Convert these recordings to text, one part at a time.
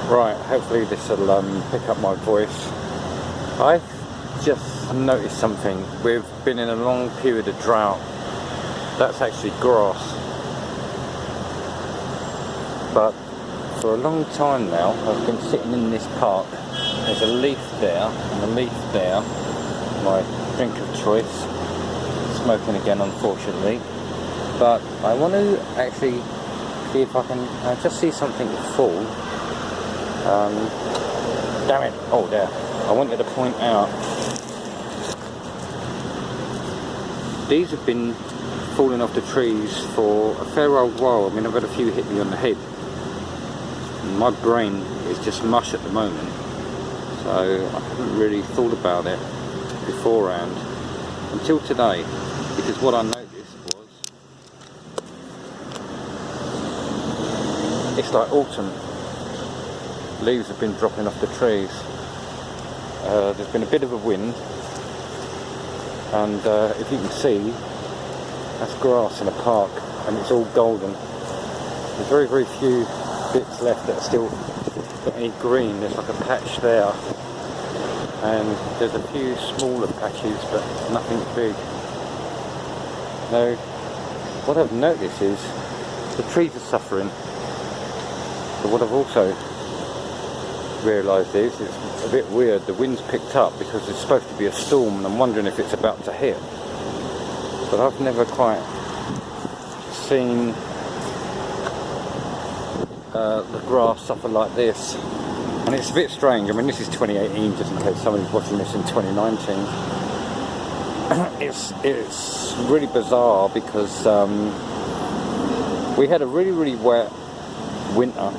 Right, hopefully this will pick up my voice. I've just noticed something. We've been in a long period of drought. That's actually grass. But for a long time now, I've been sitting in this park. There's a leaf there and a leaf there. My drink of choice. Smoking again, unfortunately. But I want to actually see if I can just see something fall. Damn it! Oh, there. I wanted to point out. These have been falling off the trees for a fair old while. I mean, I've had a few hit me on the head. And my brain is just mush at the moment. So I haven't really thought about it beforehand until today. Because what I noticed was, it's like autumn. Leaves have been dropping off the trees. There's been a bit of a wind, and if you can see, that's grass in a park, and it's all golden. There's very, very few bits left that are still got any green. There's like a patch there, and there's a few smaller patches, but nothing big. Now, what I've noticed is the trees are suffering, but what I've also realised is it's a bit weird. The wind's picked up because it's supposed to be a storm, and I'm wondering if it's about to hit. But I've never quite seen the grass suffer like this, and it's a bit strange. I mean, this is 2018, just in case somebody's watching this in 2019. It's really bizarre because we had a really, really wet winter,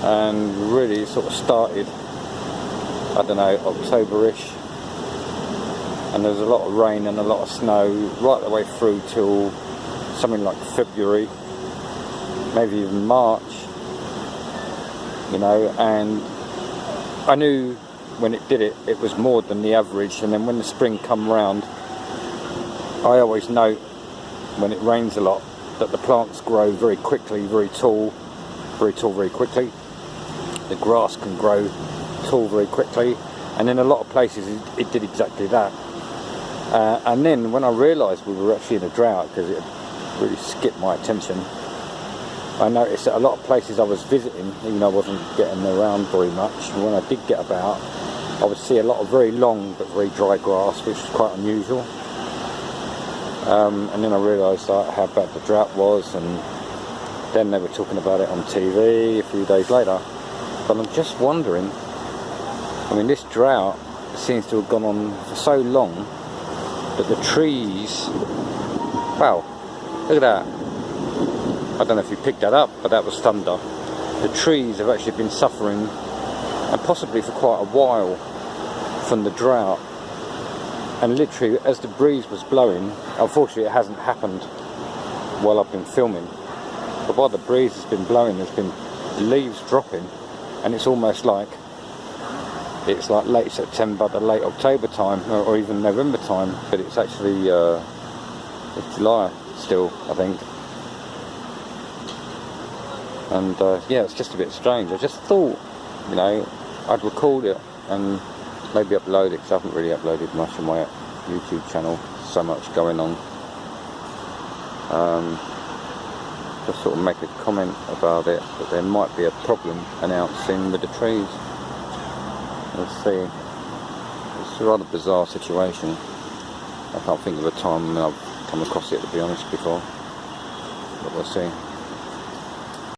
and really sort of started, I don't know, October-ish, and there was a lot of rain and a lot of snow right the way through till something like February, maybe even March, you know, and I knew when it did it, it was more than the average. And then when the spring come round, I always note when it rains a lot that the plants grow very quickly, very tall, very quickly. The grass can grow tall very quickly, and in a lot of places it did exactly that. And then when I realised we were actually in a drought, because it really skipped my attention, I noticed that a lot of places I was visiting, even though I wasn't getting around very much, and when I did get about, I would see a lot of very long but very dry grass, which was quite unusual. And then I realised how bad the drought was, and then they were talking about it on TV a few days later. But I'm just wondering, I mean, this drought seems to have gone on for so long that the trees, wow, look at that. I don't know if you picked that up, but that was thunder. The trees have actually been suffering, and possibly for quite a while, from the drought. And literally, as the breeze was blowing, unfortunately it hasn't happened while I've been filming, but while the breeze has been blowing, there's been leaves dropping, and it's almost like it's like late September to late October time, or even November time, but it's actually it's July still, I think. And yeah, it's just a bit strange. I just thought, you know, I'd record it and maybe upload it, because I haven't really uploaded much on my YouTube channel, so much going on. Just sort of make a comment about it, that there might be a problem announcing with the trees. Let's see. It's a rather bizarre situation. I can't think of a time when I've come across it, to be honest, before, but we'll see.